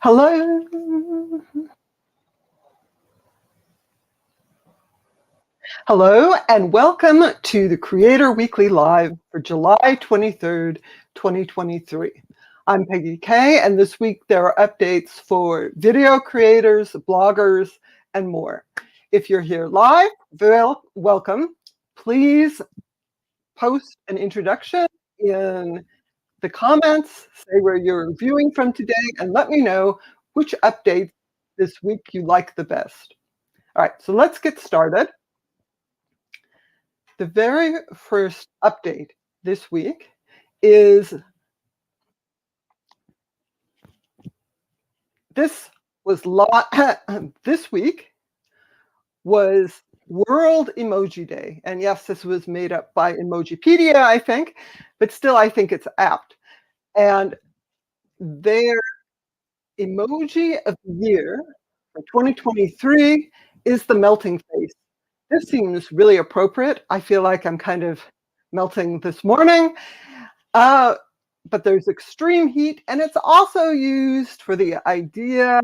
Hello. Hello, and welcome to the Creator Weekly Live for July 23rd, 2023. I'm Peggy Kay, and this week there are updates for video creators, bloggers, and more. If you're here live, welcome. Please post an introduction in the comments, say where you're viewing from today, and let me know which updates this week you like the best. All right, so let's get started. The very first update this week is this was this week was World Emoji Day. And yes, this was made up by Emojipedia, I think, but still I think it's apt. And their emoji of the year for 2023 is the melting face. This seems really appropriate. I feel like I'm kind of melting this morning. But there's extreme heat, and it's also used for the idea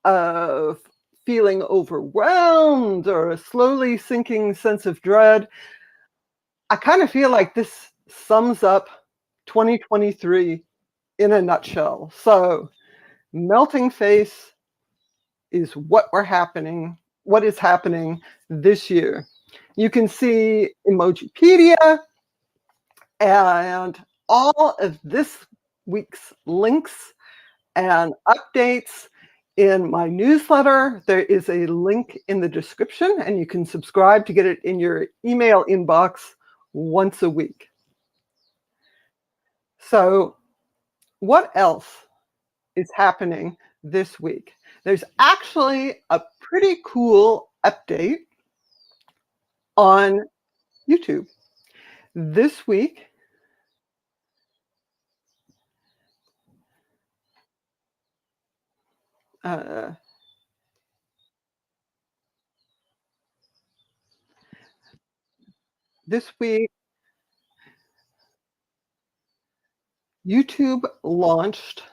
of feeling overwhelmed or a slowly sinking sense of dread. I kind of feel like this sums up 2023 in a nutshell. So, melting face is what is happening this year. You can see Emojipedia and all of this week's links and updates in my newsletter. There is a link in the description, and you can subscribe to get it in your email inbox once a week. So, what else is happening this week? There's actually a pretty cool update on YouTube. This week, uh, this week, YouTube launched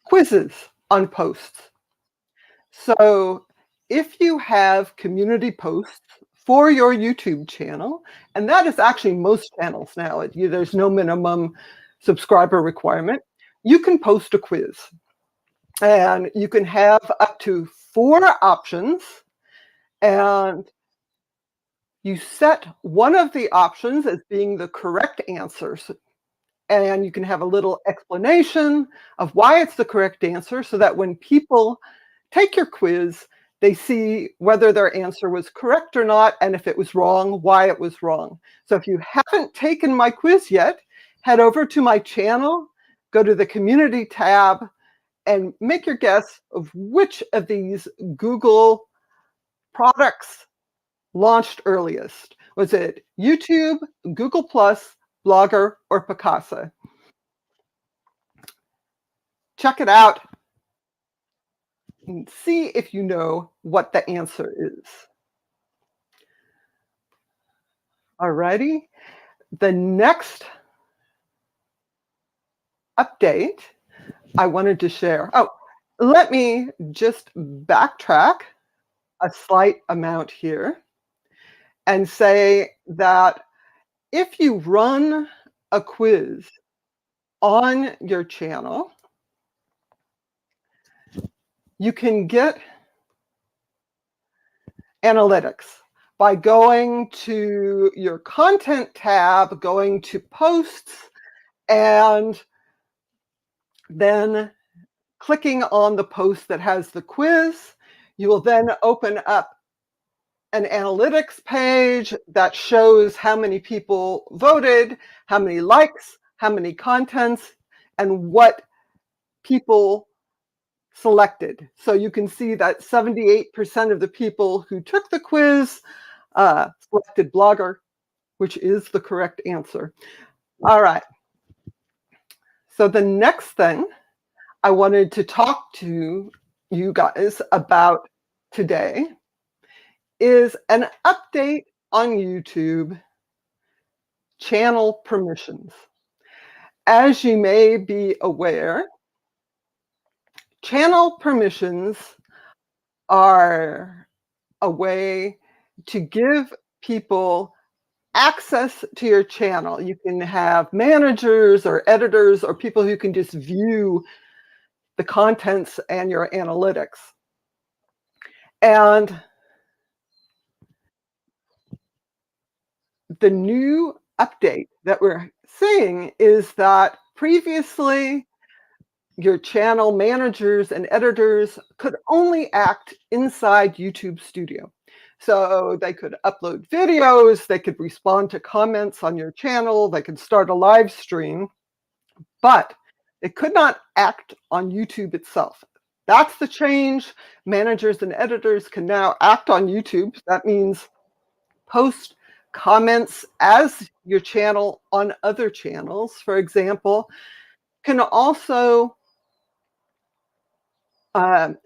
quizzes on posts. So if you have community posts for your YouTube channel, and that is actually most channels now, there's no minimum subscriber requirement, you can post a quiz. And you can have up to 4 options, and you set one of the options as being the correct answer. And you can have a little explanation of why it's the correct answer, so that when people take your quiz, they see whether their answer was correct or not, and if it was wrong, why it was wrong. So if you haven't taken my quiz yet, head over to my channel, go to the community tab, and make your guess of which of these Google products launched earliest. Was it YouTube, Google+, Blogger, or Picasa? Check it out and see if you know what the answer is. Alrighty. The next update I wanted to share. Oh, let me just backtrack a slight amount here and say that if you run a quiz on your channel, you can get analytics by going to your content tab, going to posts, and then clicking on the post that has the quiz. You will then open up an analytics page that shows how many people voted, how many likes, how many contents, and what people selected. So you can see that 78% of the people who took the quiz selected Blogger, which is the correct answer. All right. So the next thing I wanted to talk to you guys about today is an update on YouTube channel permissions. As you may be aware, channel permissions are a way to give people access to your channel. You can have managers or editors or people who can just view the contents and your analytics. And the new update that we're seeing is that previously your channel managers and editors could only act inside YouTube Studio. So they could upload videos, they could respond to comments on your channel, they could start a live stream, but it could not act on YouTube itself. That's the change. Managers and editors can now act on YouTube. That means post comments as your channel on other channels, for example, can also um,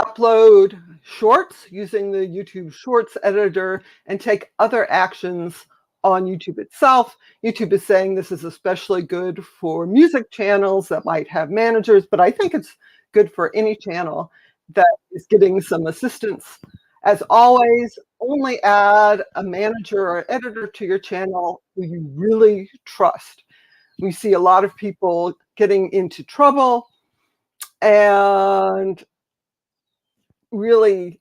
upload shorts using the YouTube Shorts editor and take other actions on YouTube itself. YouTube is saying this is especially good for music channels that might have managers, but I think it's good for any channel that is getting some assistance. As always, only add a manager or editor to your channel who you really trust. We see a lot of people getting into trouble and really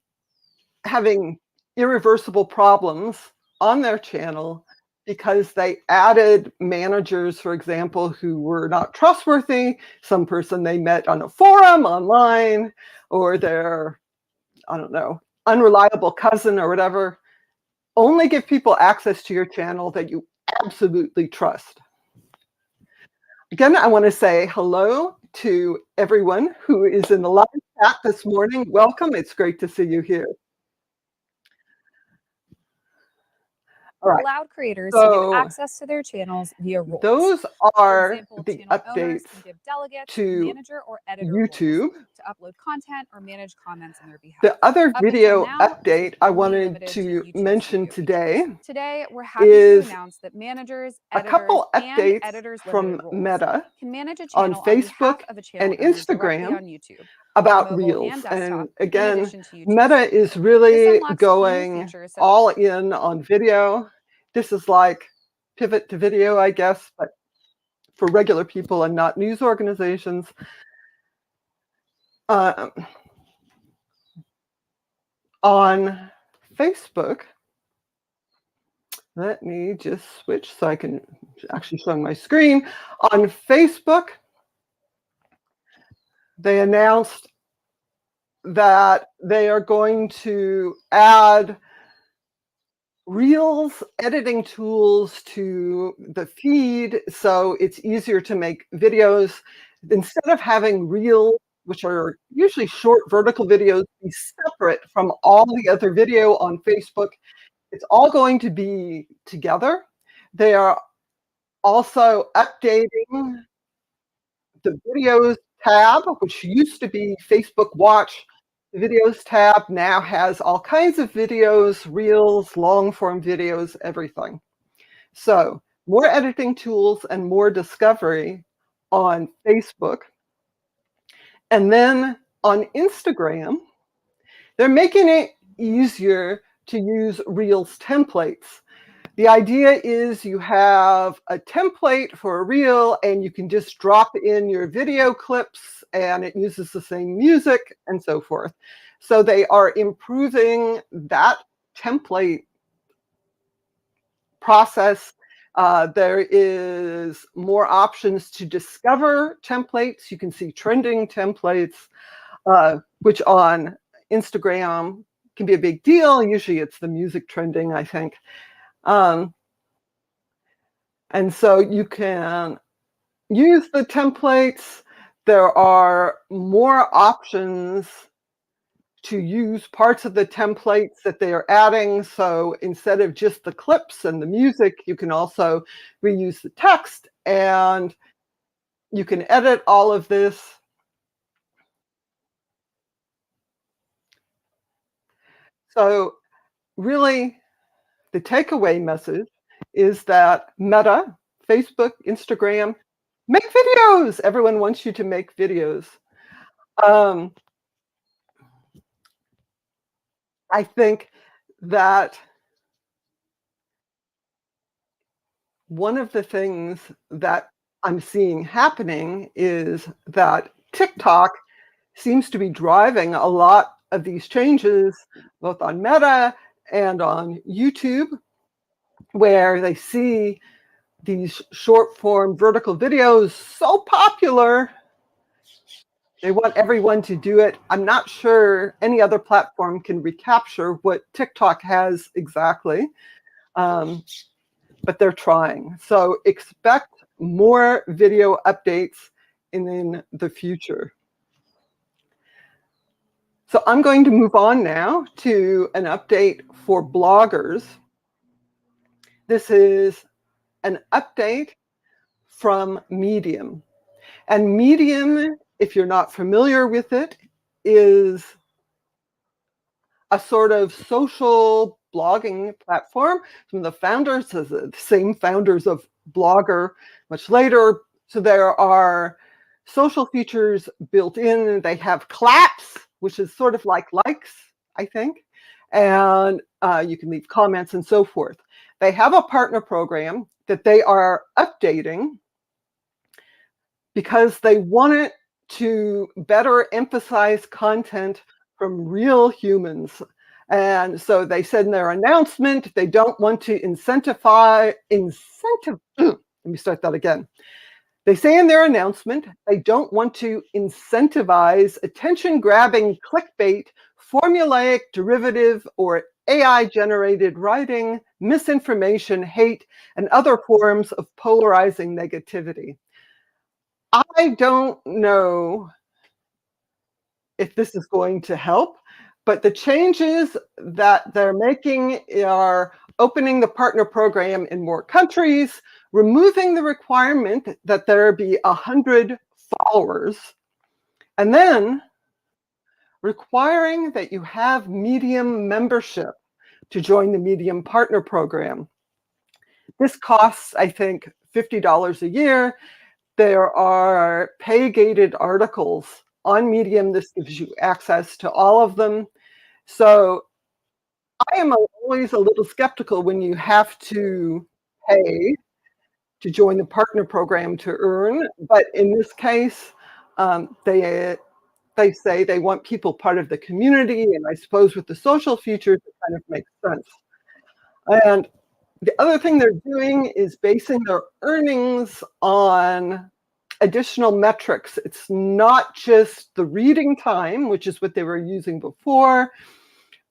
having irreversible problems on their channel because they added managers, for example, who were not trustworthy, some person they met on a forum online, or their, I don't know, unreliable cousin or whatever. Only give people access to your channel that you absolutely trust. Again, I want to say hello to everyone who is in the live chat this morning. Welcome. It's great to see you here. All right. Allowed creators to So give access to their channels via roles. those For are example, the channel owners updates can give delegates, to manager, or editor YouTube. roles to upload content or manage comments on their behalf. The other Up video until now, this update was I only wanted limited to YouTube mention Studio today features. Today, we're happy to is announce that managers, a editors, couple and updates editors from limited roles Meta can manage a on channel on behalf Facebook of a channel and owner directly Instagram on YouTube, about mobile Reels. and desktop, And in again, addition to YouTube Meta Studio. is This really unlocks key new going features such all in on video. This is like pivot to video, I guess, but for regular people and not news organizations. On Facebook, let me just switch so I can actually show my screen. On Facebook, they announced that they are going to add Reels editing tools to the feed so it's easier to make videos. Instead of having Reels, which are usually short vertical videos, be separate from all the other video on Facebook, it's all going to be together. They are also updating the videos tab, which used to be Facebook Watch. The videos tab now has all kinds of videos, reels, long form videos, everything. So more editing tools and more discovery on Facebook. And then on Instagram, they're making it easier to use Reels templates. The idea is you have a template for a reel and you can just drop in your video clips and it uses the same music and so forth. So they are improving that template process. There is more options to discover templates. You can see trending templates, which on Instagram can be a big deal. Usually it's the music trending, I think. And so you can use the templates. There are more options to use parts of the templates that they are adding. So instead of just the clips and the music, you can also reuse the text and you can edit all of this. So really, the takeaway message is that Meta, Facebook, Instagram, make videos. Everyone wants you to make videos. Um, I think that one of the things that I'm seeing happening is that TikTok seems to be driving a lot of these changes, both on Meta and on YouTube, where they see these short form vertical videos so popular, they want everyone to do it. I'm not sure any other platform can recapture what TikTok has exactly, um, but they're trying. So expect more video updates in the future. So I'm going to move on now to an update for bloggers. This is an update from Medium. And Medium, if you're not familiar with it, is a sort of social blogging platform from the founders, the same founders of Blogger much later. So there are social features built in. They have claps, which is sort of like likes, I think. And you can leave comments and so forth. They have a partner program that they are updating because they want it to better emphasize content from real humans. And so they said in their announcement, they don't want to let me start that again. They say in their announcement, they don't want to incentivize attention-grabbing clickbait, formulaic, derivative, or AI-generated writing, misinformation, hate, and other forms of polarizing negativity. I don't know if this is going to help, but the changes that they're making are opening the partner program in more countries, removing the requirement that there be 100 followers, and then requiring that you have Medium membership to join the Medium partner program. This costs, I think, $50 a year. There are pay-gated articles on Medium. This gives you access to all of them. So I am always a little skeptical when you have to pay to join the partner program to earn. But in this case, they say they want people part of the community. And I suppose with the social features, it kind of makes sense. And the other thing they're doing is basing their earnings on additional metrics. It's not just the reading time, which is what they were using before,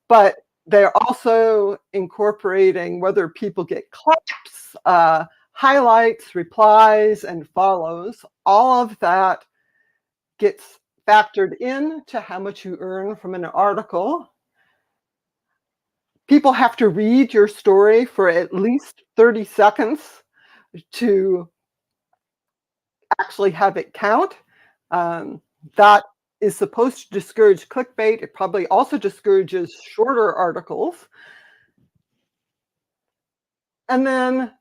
but they're also incorporating whether people get claps, highlights, replies, and follows. All of that gets factored in to how much you earn from an article. People have to read your story for at least 30 seconds to actually have it count. That is supposed to discourage clickbait. It probably also discourages shorter articles. And then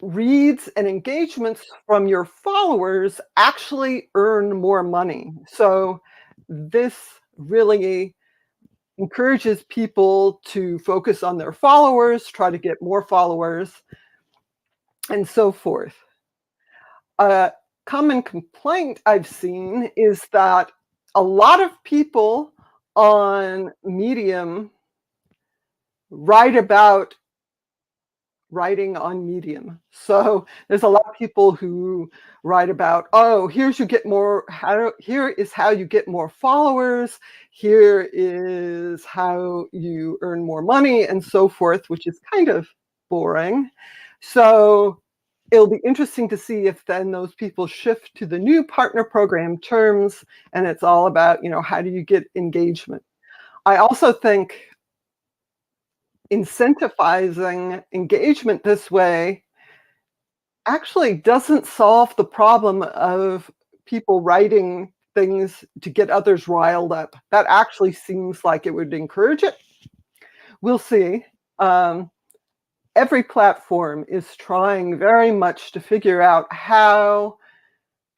reads and engagements from your followers actually earn more money. So this really encourages people to focus on their followers, try to get more followers, and so forth. A common complaint I've seen is that a lot of people on Medium write about writing on Medium. So there's a lot of people who write about, oh, here is how you get more followers, here is how you earn more money, and so forth, which is kind of boring. So it'll be interesting to see if then those people shift to the new partner program terms, and it's all about, how do you get engagement? I also think incentivizing engagement this way actually doesn't solve the problem of people writing things to get others riled up. That actually seems like it would encourage it. We'll see. Every platform is trying very much to figure out how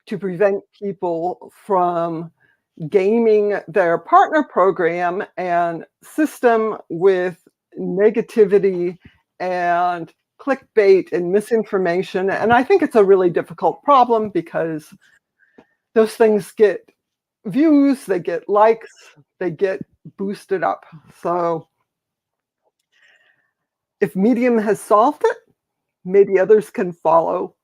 to prevent people from gaming their partner program and system with negativity and clickbait and misinformation. And I think it's a really difficult problem because those things get views, they get likes, they get boosted up. So if Medium has solved it, maybe others can follow.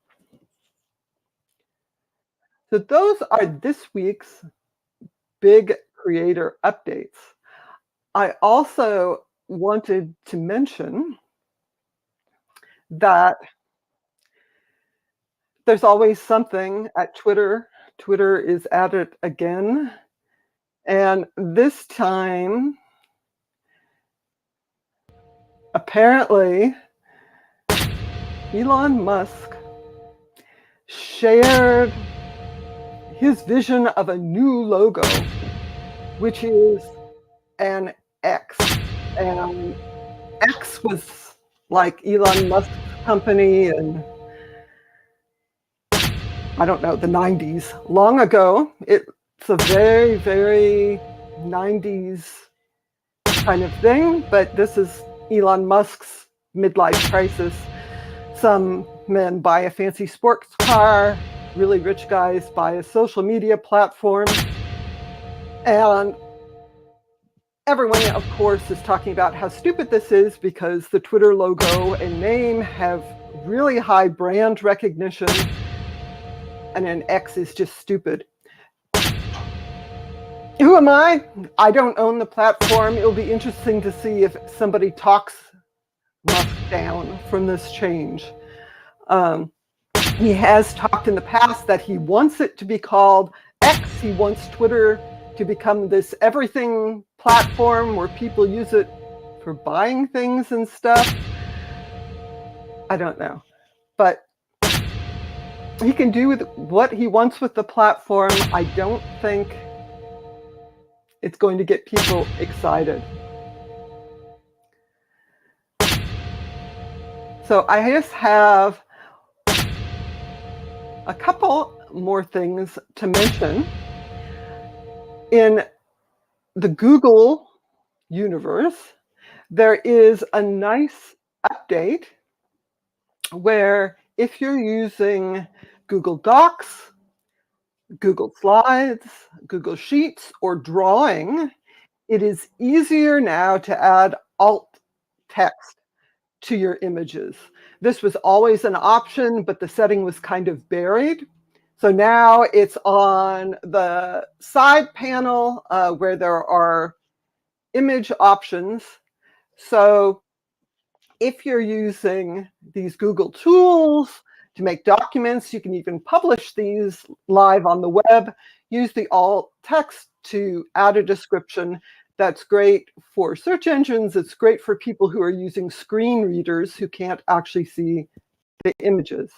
So those are this week's big creator updates. I also wanted to mention that there's always something at Twitter. Twitter is at it again. And this time, apparently, Elon Musk shared his vision of a new logo, which is an X. And X was like Elon Musk's company and I don't know, the 90s, long ago. It's a very, very 90s kind of thing, but this is Elon Musk's midlife crisis. Some men buy a fancy sports car, really rich guys buy a social media platform, and everyone, of course, is talking about how stupid this is because the Twitter logo and name have really high brand recognition, and an X is just stupid. Who am I? I don't own the platform. It'll be interesting to see if somebody talks Musk down from this change. He has talked in the past that he wants it to be called X. He wants Twitter to become this everything platform where people use it for buying things and stuff. I don't know. But he can do what he wants with the platform. I don't think it's going to get people excited. So I just have a couple more things to mention. In the Google universe, there is a nice update where if you're using Google Docs, Google Slides, Google Sheets, or Drawing, it is easier now to add alt text to your images. This was always an option, but the setting was kind of buried. So now it's on the side panel where there are image options. So if you're using these Google tools to make documents, you can even publish these live on the web, use the alt text to add a description. That's great for search engines. It's great for people who are using screen readers who can't actually see the images.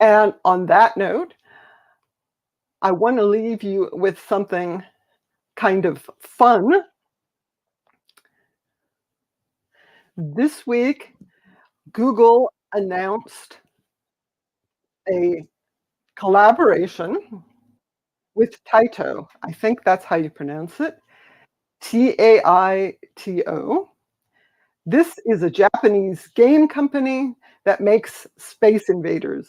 And on that note, I want to leave you with something kind of fun. This week, Google announced a collaboration with Taito. I think that's how you pronounce it. Taito. This is a Japanese game company that makes Space Invaders.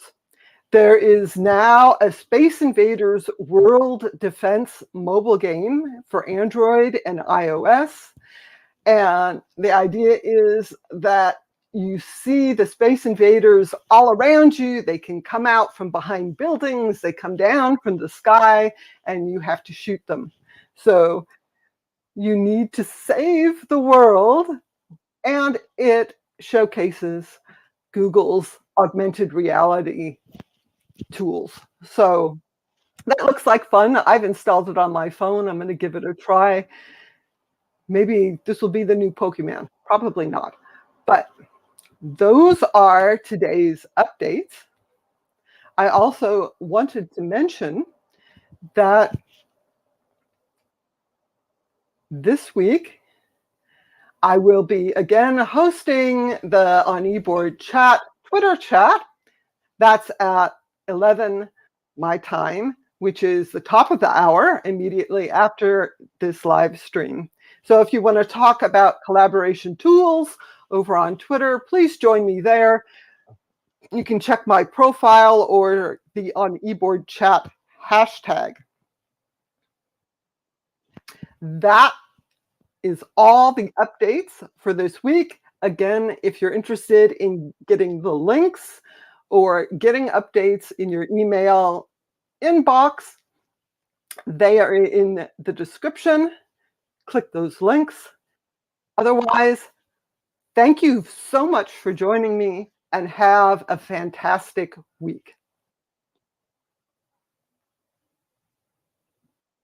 There is now a Space Invaders World Defense mobile game for Android and iOS. And the idea is that you see the Space Invaders all around you. They can come out from behind buildings. They come down from the sky, and you have to shoot them. So you need to save the world, and it showcases Google's augmented reality tools. So that looks like fun. I've installed it on my phone. I'm going to give it a try. Maybe this will be the new Pokemon. Probably not. But those are today's updates. I also wanted to mention that this week I will be again hosting the On eBoard chat, Twitter chat. That's at 11 my time, which is the top of the hour immediately after this live stream. So if you want to talk about collaboration tools over on Twitter, please join me there. You can check my profile or the on eBoard chat hashtag. That is all the updates for this week. Again, if you're interested in getting the links or getting updates in your email inbox, they are in the description. Click those links. Otherwise, thank you so much for joining me and have a fantastic week.